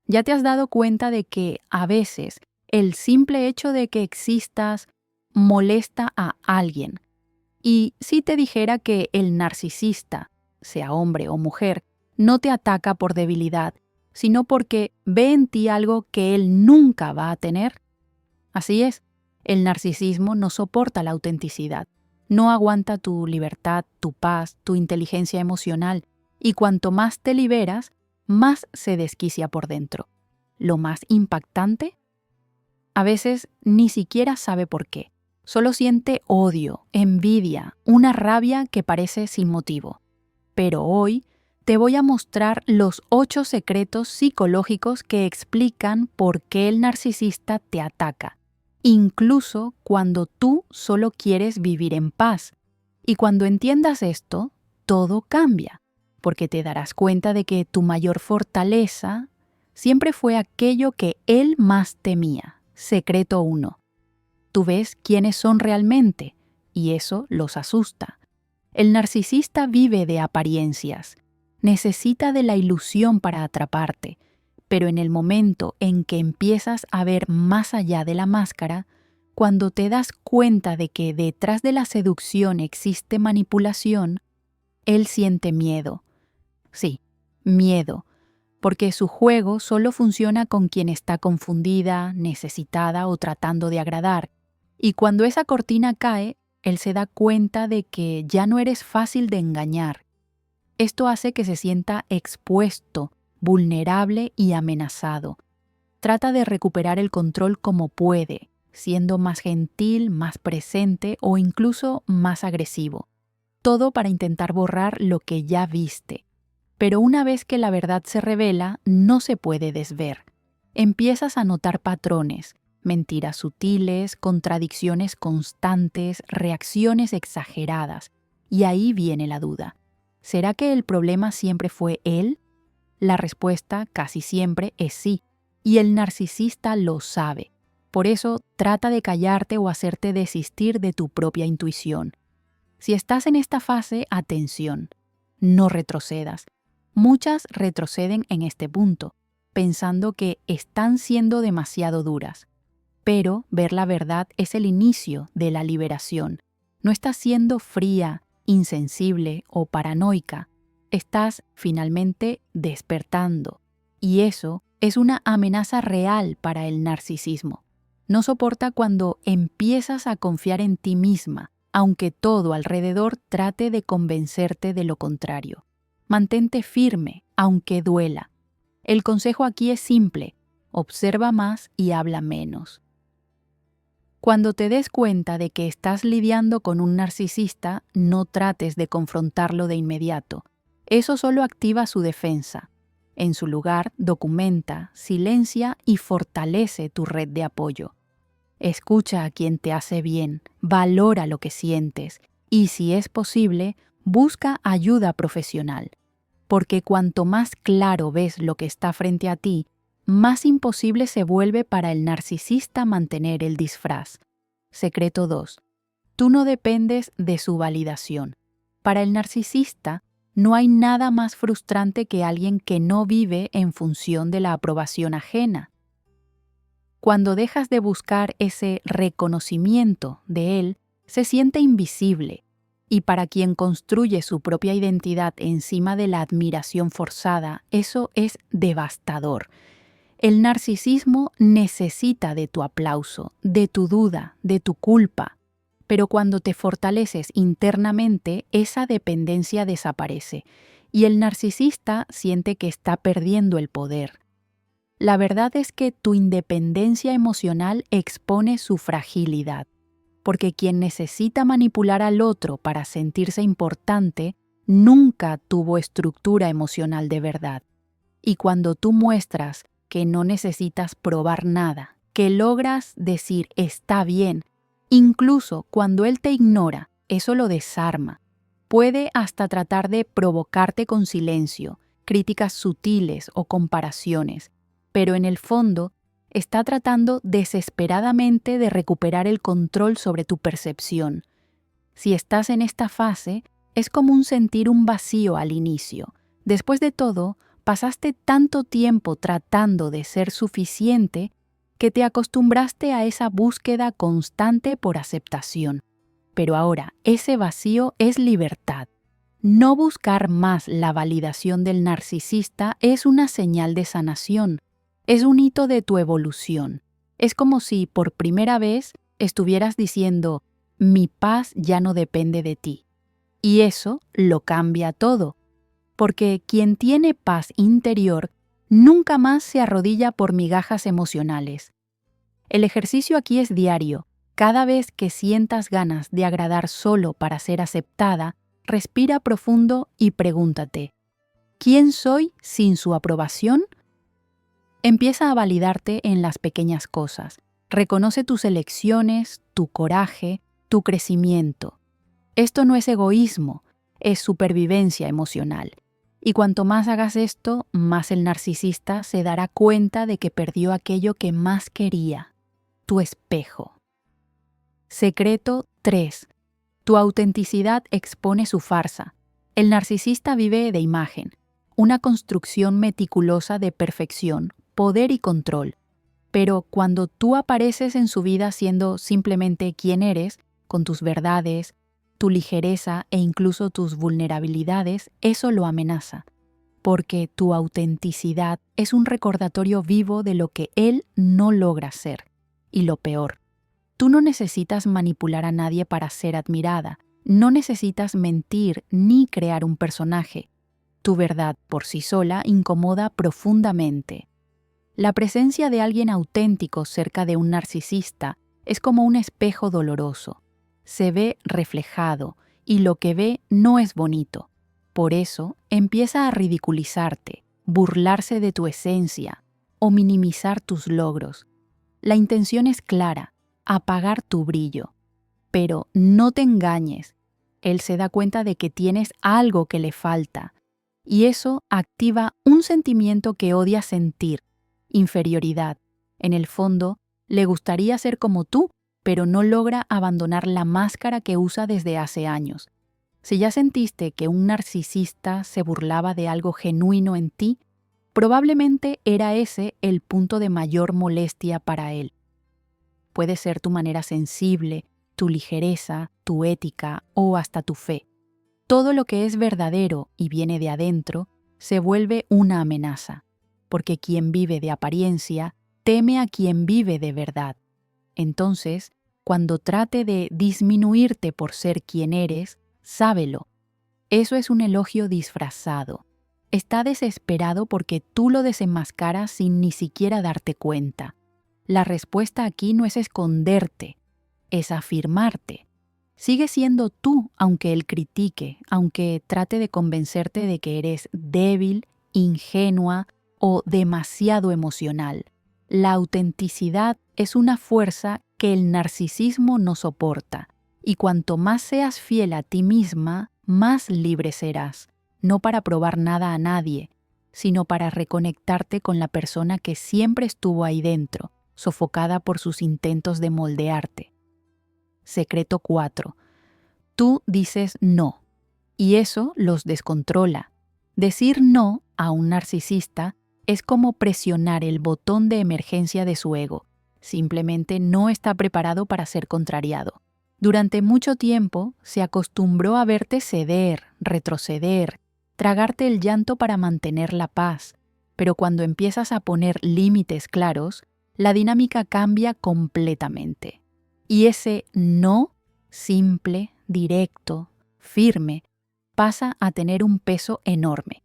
¿Ya te has dado cuenta de que a veces el simple hecho de que existas molesta a alguien? Y si te dijera que el narcisista, sea hombre o mujer, no te ataca por debilidad, sino porque ve en ti algo que él nunca va a tener. Así es, el narcisismo no soporta la autenticidad, no aguanta tu libertad, tu paz, tu inteligencia emocional, y cuanto más te liberas, más se desquicia por dentro. Lo más impactante, a veces ni siquiera sabe por qué. Solo siente odio, envidia, una rabia que parece sin motivo. Pero hoy te voy a mostrar los 8 secretos psicológicos que explican por qué el narcisista te ataca, incluso cuando tú solo quieres vivir en paz. Y cuando entiendas esto, todo cambia, porque te darás cuenta de que tu mayor fortaleza siempre fue aquello que él más temía. Secreto 1. Tú ves quiénes son realmente, y eso los asusta. El narcisista vive de apariencias, necesita de la ilusión para atraparte, pero en el momento en que empiezas a ver más allá de la máscara, cuando te das cuenta de que detrás de la seducción existe manipulación, él siente miedo. Sí, miedo, porque su juego solo funciona con quien está confundida, necesitada o tratando de agradar. Y cuando esa cortina cae, él se da cuenta de que ya no eres fácil de engañar. Esto hace que se sienta expuesto, vulnerable y amenazado. Trata de recuperar el control como puede, siendo más gentil, más presente o incluso más agresivo. Todo para intentar borrar lo que ya viste. Pero una vez que la verdad se revela, no se puede desver. Empiezas a notar patrones, mentiras sutiles, contradicciones constantes, reacciones exageradas. Y ahí viene la duda. ¿Será que el problema siempre fue él? La respuesta casi siempre es sí, y el narcisista lo sabe. Por eso trata de callarte o hacerte desistir de tu propia intuición. Si estás en esta fase, atención, no retrocedas. Muchas retroceden en este punto, pensando que están siendo demasiado duras. Pero ver la verdad es el inicio de la liberación. No estás siendo fría, insensible o paranoica. Estás finalmente despertando. Y eso es una amenaza real para el narcisismo. No soporta cuando empiezas a confiar en ti misma, aunque todo alrededor trate de convencerte de lo contrario. Mantente firme, aunque duela. El consejo aquí es simple: observa más y habla menos. Cuando te des cuenta de que estás lidiando con un narcisista, no trates de confrontarlo de inmediato. Eso solo activa su defensa. En su lugar, documenta, silencia y fortalece tu red de apoyo. Escucha a quien te hace bien, valora lo que sientes y, si es posible, busca ayuda profesional. Porque cuanto más claro ves lo que está frente a ti, más imposible se vuelve para el narcisista mantener el disfraz. Secreto 2. Tú no dependes de su validación. Para el narcisista, no hay nada más frustrante que alguien que no vive en función de la aprobación ajena. Cuando dejas de buscar ese reconocimiento de él, se siente invisible, y para quien construye su propia identidad encima de la admiración forzada, eso es devastador. El narcisismo necesita de tu aplauso, de tu duda, de tu culpa, pero cuando te fortaleces internamente, esa dependencia desaparece, y el narcisista siente que está perdiendo el poder. La verdad es que tu independencia emocional expone su fragilidad, porque quien necesita manipular al otro para sentirse importante nunca tuvo estructura emocional de verdad. Y cuando tú muestras que no necesitas probar nada, que logras decir está bien, incluso cuando él te ignora, eso lo desarma. Puede hasta tratar de provocarte con silencio, críticas sutiles o comparaciones, pero en el fondo está tratando desesperadamente de recuperar el control sobre tu percepción. Si estás en esta fase, es común sentir un vacío al inicio. Después de todo, pasaste tanto tiempo tratando de ser suficiente que te acostumbraste a esa búsqueda constante por aceptación. Pero ahora, ese vacío es libertad. No buscar más la validación del narcisista es una señal de sanación, es un hito de tu evolución. Es como si por primera vez estuvieras diciendo, mi paz ya no depende de ti. Y eso lo cambia todo, porque quien tiene paz interior nunca más se arrodilla por migajas emocionales. El ejercicio aquí es diario. Cada vez que sientas ganas de agradar solo para ser aceptada, respira profundo y pregúntate, ¿quién soy sin su aprobación? Empieza a validarte en las pequeñas cosas. Reconoce tus elecciones, tu coraje, tu crecimiento. Esto no es egoísmo, es supervivencia emocional. Y cuanto más hagas esto, más el narcisista se dará cuenta de que perdió aquello que más quería, tu espejo. Secreto 3. Tu autenticidad expone su farsa. El narcisista vive de imagen, una construcción meticulosa de perfección, poder y control. Pero cuando tú apareces en su vida siendo simplemente quien eres, con tus verdades, tu ligereza e incluso tus vulnerabilidades, eso lo amenaza. Porque tu autenticidad es un recordatorio vivo de lo que él no logra ser. Y lo peor, tú no necesitas manipular a nadie para ser admirada, no necesitas mentir ni crear un personaje. Tu verdad por sí sola incomoda profundamente. La presencia de alguien auténtico cerca de un narcisista es como un espejo doloroso. Se ve reflejado y lo que ve no es bonito. Por eso empieza a ridiculizarte, burlarse de tu esencia o minimizar tus logros. La intención es clara, apagar tu brillo. Pero no te engañes, él se da cuenta de que tienes algo que le falta, y eso activa un sentimiento que odia sentir, inferioridad. En el fondo, le gustaría ser como tú, pero no logra abandonar la máscara que usa desde hace años. Si ya sentiste que un narcisista se burlaba de algo genuino en ti, probablemente era ese el punto de mayor molestia para él. Puede ser tu manera sensible, tu ligereza, tu ética o hasta tu fe. Todo lo que es verdadero y viene de adentro se vuelve una amenaza, porque quien vive de apariencia teme a quien vive de verdad. Entonces, cuando trate de disminuirte por ser quien eres, sábelo. Eso es un elogio disfrazado. Está desesperado porque tú lo desenmascaras sin ni siquiera darte cuenta. La respuesta aquí no es esconderte, es afirmarte. Sigue siendo tú, aunque él critique, aunque trate de convencerte de que eres débil, ingenua o demasiado emocional. La autenticidad es una fuerza que el narcisismo no soporta, y cuanto más seas fiel a ti misma, más libre serás, no para probar nada a nadie, sino para reconectarte con la persona que siempre estuvo ahí dentro, sofocada por sus intentos de moldearte. Secreto 4. Tú dices no, y eso los descontrola. Decir no a un narcisista es como presionar el botón de emergencia de su ego. Simplemente no está preparado para ser contrariado. Durante mucho tiempo se acostumbró a verte ceder, retroceder, tragarte el llanto para mantener la paz. Pero cuando empiezas a poner límites claros, la dinámica cambia completamente. Y ese no, simple, directo, firme, pasa a tener un peso enorme.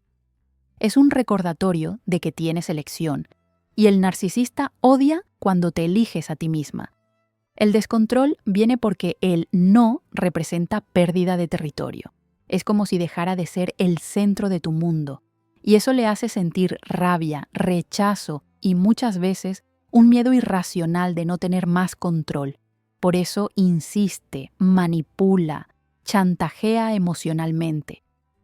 Es un recordatorio de que tienes elección, y el narcisista odia cuando te eliges a ti misma. El descontrol viene porque el no representa pérdida de territorio. Es como si dejara de ser el centro de tu mundo, y eso le hace sentir rabia, rechazo y muchas veces un miedo irracional de no tener más control. Por eso insiste, manipula, chantajea emocionalmente.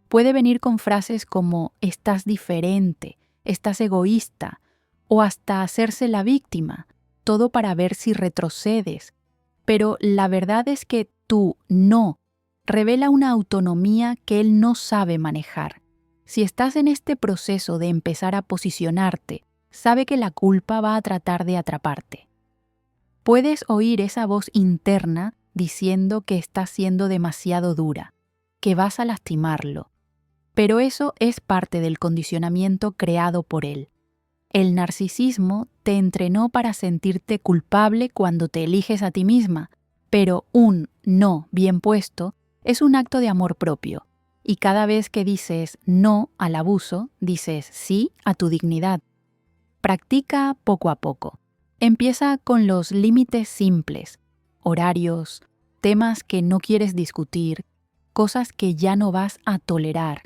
Puede venir con frases como estás diferente, estás egoísta, o hasta hacerse la víctima, todo para ver si retrocedes. Pero la verdad es que tu no revela una autonomía que él no sabe manejar. Si estás en este proceso de empezar a posicionarte, sabe que la culpa va a tratar de atraparte. Puedes oír esa voz interna diciendo que estás siendo demasiado dura, que vas a lastimarlo, pero eso es parte del condicionamiento creado por él. El narcisismo te entrenó para sentirte culpable cuando te eliges a ti misma, pero un no bien puesto es un acto de amor propio, y cada vez que dices no al abuso, dices sí a tu dignidad. Practica poco a poco. Empieza con los límites simples, horarios, temas que no quieres discutir, cosas que ya no vas a tolerar.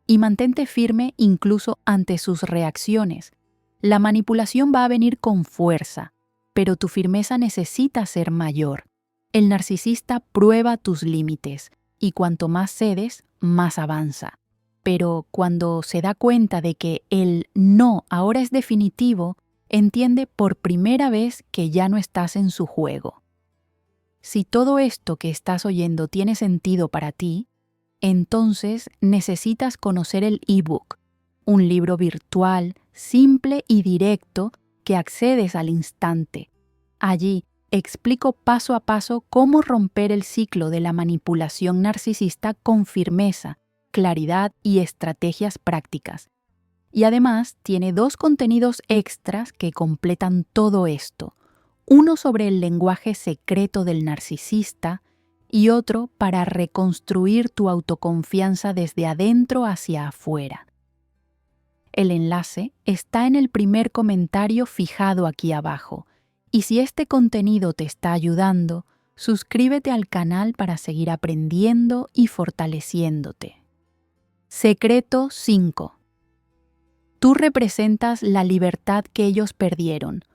Y mantente firme incluso ante sus reacciones. La manipulación va a venir con fuerza, pero tu firmeza necesita ser mayor. El narcisista prueba tus límites y cuanto más cedes, más avanza. Pero cuando se da cuenta de que el no ahora es definitivo, entiende por primera vez que ya no estás en su juego. Si todo esto que estás oyendo tiene sentido para ti, entonces necesitas conocer el ebook, un libro virtual, simple y directo que accedes al instante. Allí explico paso a paso cómo romper el ciclo de la manipulación narcisista con firmeza, claridad y estrategias prácticas. Y además tiene 2 contenidos extras que completan todo esto. Uno sobre el lenguaje secreto del narcisista y otro para reconstruir tu autoconfianza desde adentro hacia afuera. El enlace está en el primer comentario fijado aquí abajo. Y si este contenido te está ayudando, suscríbete al canal para seguir aprendiendo y fortaleciéndote. Secreto 5. Tú representas la libertad que ellos perdieron.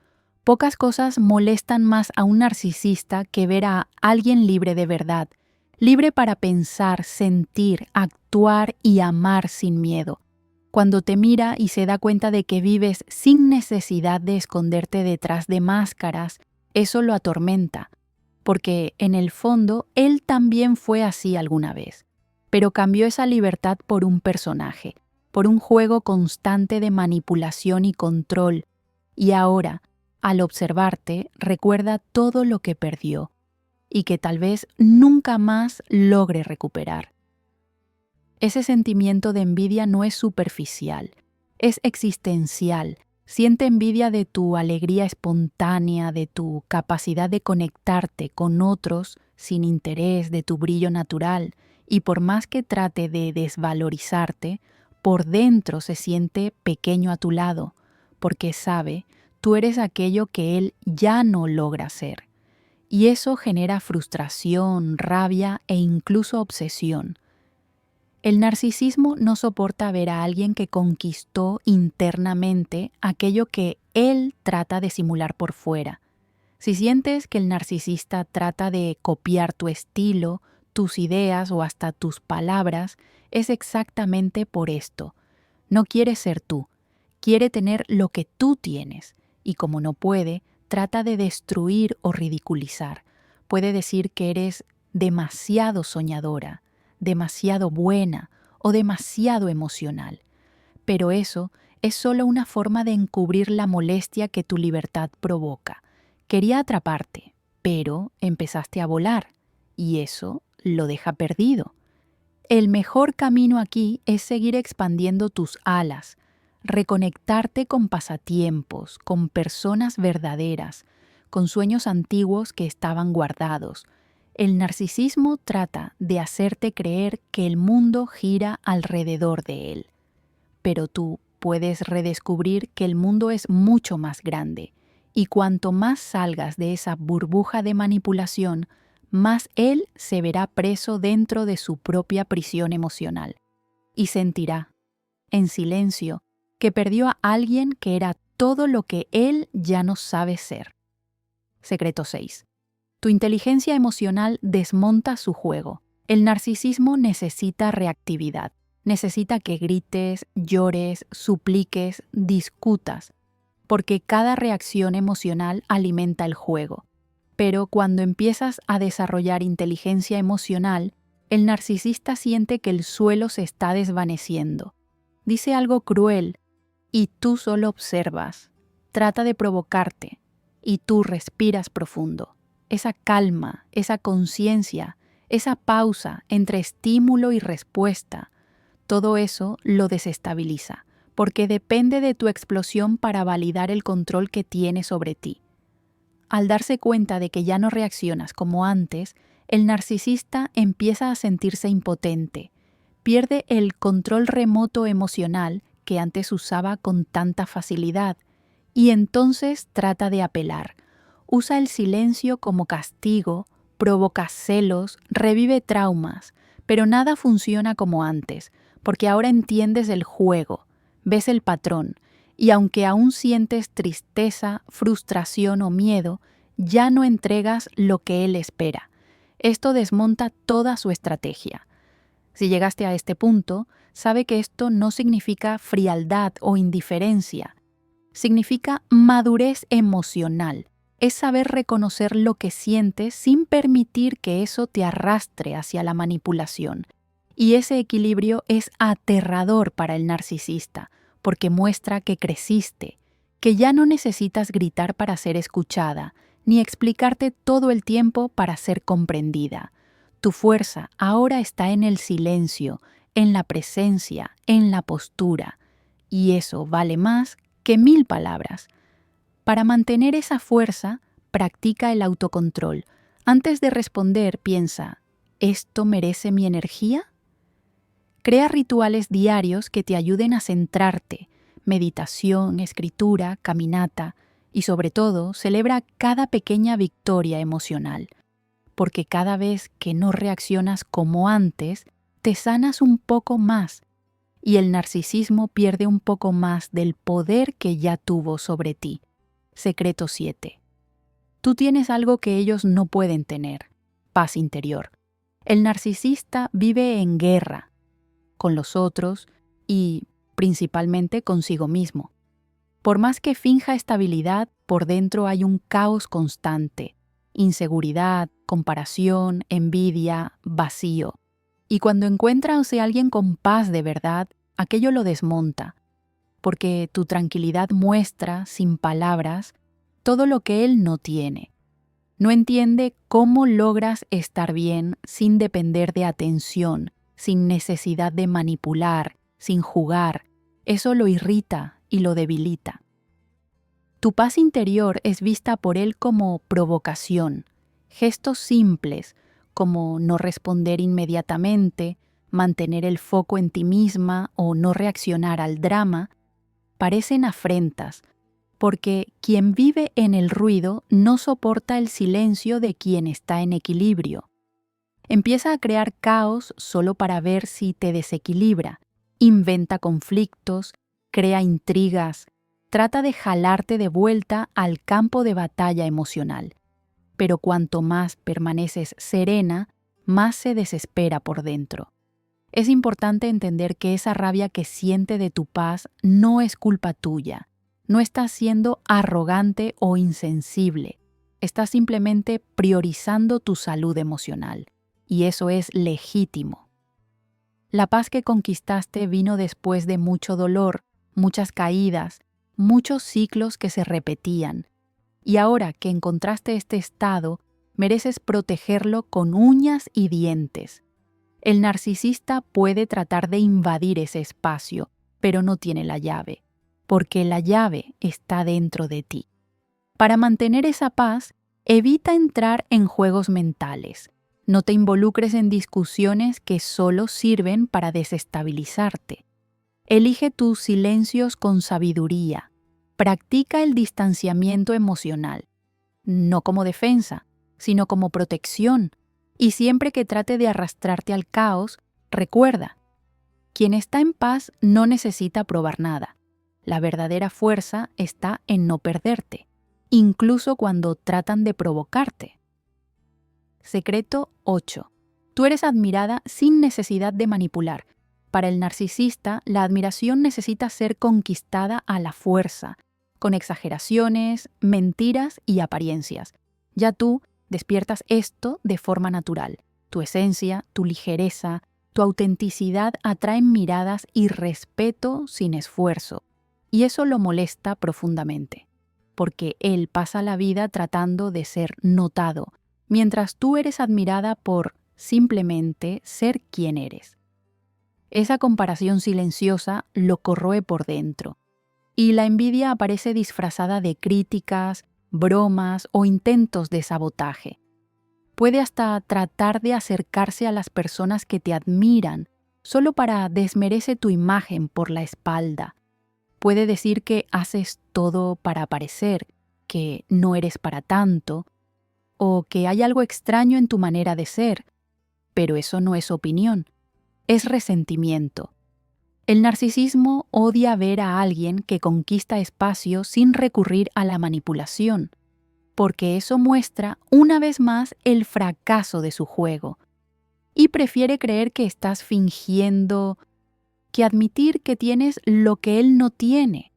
Pocas cosas molestan más a un narcisista que ver a alguien libre de verdad, libre para pensar, sentir, actuar y amar sin miedo. Cuando te mira y se da cuenta de que vives sin necesidad de esconderte detrás de máscaras, eso lo atormenta, porque en el fondo él también fue así alguna vez, pero cambió esa libertad por un personaje, por un juego constante de manipulación y control, y ahora, al observarte, recuerda todo lo que perdió y que tal vez nunca más logre recuperar. Ese sentimiento de envidia no es superficial, es existencial. Siente envidia de tu alegría espontánea, de tu capacidad de conectarte con otros sin interés, de tu brillo natural, y por más que trate de desvalorizarte, por dentro se siente pequeño a tu lado, porque sabe, tú eres aquello que él ya no logra ser. Y eso genera frustración, rabia e incluso obsesión. El narcisismo no soporta ver a alguien que conquistó internamente aquello que él trata de simular por fuera. Si sientes que el narcisista trata de copiar tu estilo, tus ideas o hasta tus palabras, es exactamente por esto. No quiere ser tú, quiere tener lo que tú tienes, y como no puede, trata de destruir o ridiculizar. Puede decir que eres demasiado soñadora, demasiado buena o demasiado emocional. Pero eso es solo una forma de encubrir la molestia que tu libertad provoca. Quería atraparte, pero empezaste a volar, y eso lo deja perdido. El mejor camino aquí es seguir expandiendo tus alas, reconectarte con pasatiempos, con personas verdaderas, con sueños antiguos que estaban guardados. El narcisismo trata de hacerte creer que el mundo gira alrededor de él, pero tú puedes redescubrir que el mundo es mucho más grande, y cuanto más salgas de esa burbuja de manipulación, más él se verá preso dentro de su propia prisión emocional, y sentirá, en silencio, que perdió a alguien que era todo lo que él ya no sabe ser. Secreto 6. Tu inteligencia emocional desmonta su juego. El narcisismo necesita reactividad. Necesita que grites, llores, supliques, discutas, porque cada reacción emocional alimenta el juego. Pero cuando empiezas a desarrollar inteligencia emocional, el narcisista siente que el suelo se está desvaneciendo. dice algo cruel y tú solo observas. Trata de provocarte y tú respiras profundo. Esa calma, esa conciencia, esa pausa entre estímulo y respuesta, todo eso lo desestabiliza, porque depende de tu explosión para validar el control que tiene sobre ti. Al darse cuenta de que ya no reaccionas como antes, el narcisista empieza a sentirse impotente. Pierde el control remoto emocional que antes usaba con tanta facilidad y entonces trata de apelar. Usa el silencio como castigo, provoca celos, revive traumas, pero nada funciona como antes, porque ahora entiendes el juego, ves el patrón, y aunque aún sientes tristeza, frustración o miedo, ya no entregas lo que él espera. Esto desmonta toda su estrategia. Si llegaste a este punto, sabe que esto no significa frialdad o indiferencia. Significa madurez emocional. Es saber reconocer lo que sientes sin permitir que eso te arrastre hacia la manipulación. Y ese equilibrio es aterrador para el narcisista, porque muestra que creciste, que ya no necesitas gritar para ser escuchada, ni explicarte todo el tiempo para ser comprendida. Tu fuerza ahora está en el silencio, en la presencia, en la postura, y eso vale más que 1000 palabras. Para mantener esa fuerza, practica el autocontrol. Antes de responder, piensa, ¿esto merece mi energía? Crea rituales diarios que te ayuden a centrarte, meditación, escritura, caminata, y sobre todo, celebra cada pequeña victoria emocional, porque cada vez que no reaccionas como antes, te sanas un poco más y el narcisismo pierde un poco más del poder que ya tuvo sobre ti. Secreto 7. Tú tienes algo que ellos no pueden tener: paz interior. El narcisista vive en guerra con los otros y principalmente consigo mismo. Por más que finja estabilidad, por dentro hay un caos constante, inseguridad, comparación, envidia, vacío. Y cuando encuentra a alguien con paz de verdad, aquello lo desmonta, porque tu tranquilidad muestra, sin palabras, todo lo que él no tiene. No entiende cómo logras estar bien sin depender de atención, sin necesidad de manipular, sin jugar. Eso lo irrita y lo debilita. Tu paz interior es vista por él como provocación. Gestos simples, como no responder inmediatamente, mantener el foco en ti misma o no reaccionar al drama, parecen afrentas, porque quien vive en el ruido no soporta el silencio de quien está en equilibrio. Empieza a crear caos solo para ver si te desequilibra, inventa conflictos, crea intrigas, trata de jalarte de vuelta al campo de batalla emocional. Pero cuanto más permaneces serena, más se desespera por dentro. Es importante entender que esa rabia que siente de tu paz no es culpa tuya. No estás siendo arrogante o insensible. Estás simplemente priorizando tu salud emocional. Y eso es legítimo. La paz que conquistaste vino después de mucho dolor, muchas caídas, muchos ciclos que se repetían. Y ahora que encontraste este estado, mereces protegerlo con uñas y dientes. El narcisista puede tratar de invadir ese espacio, pero no tiene la llave, porque la llave está dentro de ti. Para mantener esa paz, evita entrar en juegos mentales. No te involucres en discusiones que solo sirven para desestabilizarte. Elige tus silencios con sabiduría. Practica el distanciamiento emocional, no como defensa, sino como protección. Y siempre que trate de arrastrarte al caos, recuerda, quien está en paz no necesita probar nada. La verdadera fuerza está en no perderte, incluso cuando tratan de provocarte. Secreto 8. Tú eres admirada sin necesidad de manipular. Para el narcisista, la admiración necesita ser conquistada a la fuerza, con exageraciones, mentiras y apariencias. Ya tú despiertas esto de forma natural. Tu esencia, tu ligereza, tu autenticidad atraen miradas y respeto sin esfuerzo, y eso lo molesta profundamente, porque él pasa la vida tratando de ser notado, mientras tú eres admirada por simplemente ser quien eres. Esa comparación silenciosa lo corroe por dentro, y la envidia aparece disfrazada de críticas, bromas o intentos de sabotaje. Puede hasta tratar de acercarse a las personas que te admiran solo para desmerece tu imagen por la espalda. Puede decir que haces todo para parecer, que no eres para tanto, o que hay algo extraño en tu manera de ser, pero eso no es opinión, es resentimiento. El narcisismo odia ver a alguien que conquista espacio sin recurrir a la manipulación, porque eso muestra una vez más el fracaso de su juego, y prefiere creer que estás fingiendo, que admitir que tienes lo que él no tiene.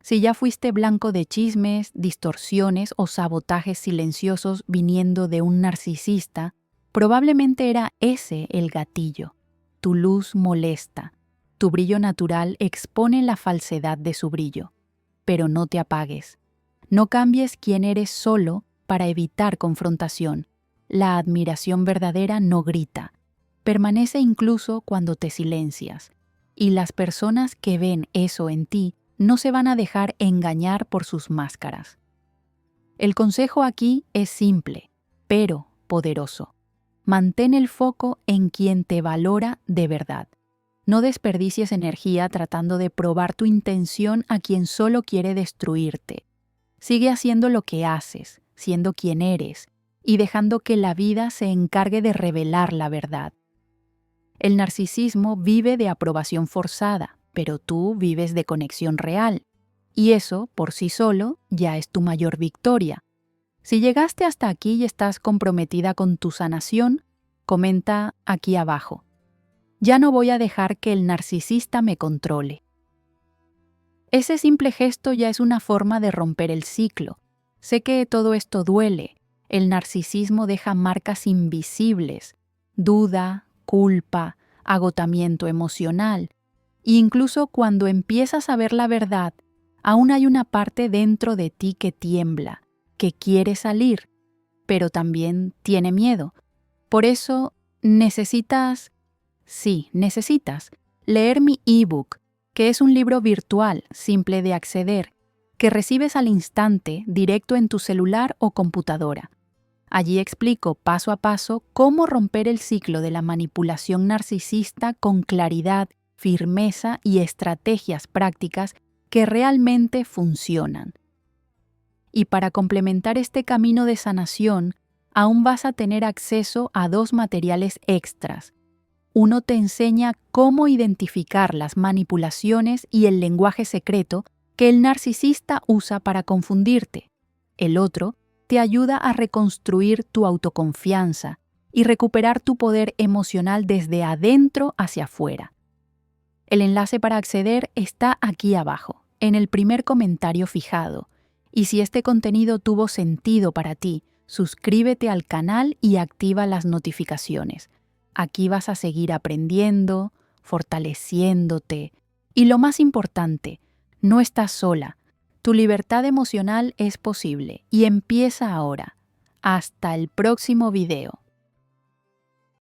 Si ya fuiste blanco de chismes, distorsiones o sabotajes silenciosos viniendo de un narcisista, probablemente era ese el gatillo. Tu luz molesta, tu brillo natural expone la falsedad de su brillo, pero no te apagues. No cambies quién eres solo para evitar confrontación. La admiración verdadera no grita. Permanece incluso cuando te silencias. Y las personas que ven eso en ti no se van a dejar engañar por sus máscaras. El consejo aquí es simple, pero poderoso. Mantén el foco en quien te valora de verdad. No desperdicies energía tratando de probar tu intención a quien solo quiere destruirte. Sigue haciendo lo que haces, siendo quien eres, y dejando que la vida se encargue de revelar la verdad. El narcisismo vive de aprobación forzada, pero tú vives de conexión real, y eso, por sí solo, ya es tu mayor victoria. Si llegaste hasta aquí y estás comprometida con tu sanación, comenta aquí abajo. Ya no voy a dejar que el narcisista me controle. Ese simple gesto ya es una forma de romper el ciclo. Sé que todo esto duele. El narcisismo deja marcas invisibles, duda, culpa, agotamiento emocional. E incluso cuando empiezas a ver la verdad, aún hay una parte dentro de ti que tiembla, que quiere salir, pero también tiene miedo. Por eso necesitas leer mi ebook, que es un libro virtual, simple de acceder, que recibes al instante directo en tu celular o computadora. Allí explico paso a paso cómo romper el ciclo de la manipulación narcisista con claridad, firmeza y estrategias prácticas que realmente funcionan. Y para complementar este camino de sanación, aún vas a tener acceso a 2 materiales extras. Uno te enseña cómo identificar las manipulaciones y el lenguaje secreto que el narcisista usa para confundirte. El otro te ayuda a reconstruir tu autoconfianza y recuperar tu poder emocional desde adentro hacia afuera. El enlace para acceder está aquí abajo, en el primer comentario fijado. Y si este contenido tuvo sentido para ti, suscríbete al canal y activa las notificaciones. Aquí vas a seguir aprendiendo, fortaleciéndote. Y lo más importante, no estás sola. Tu libertad emocional es posible y empieza ahora. Hasta el próximo video.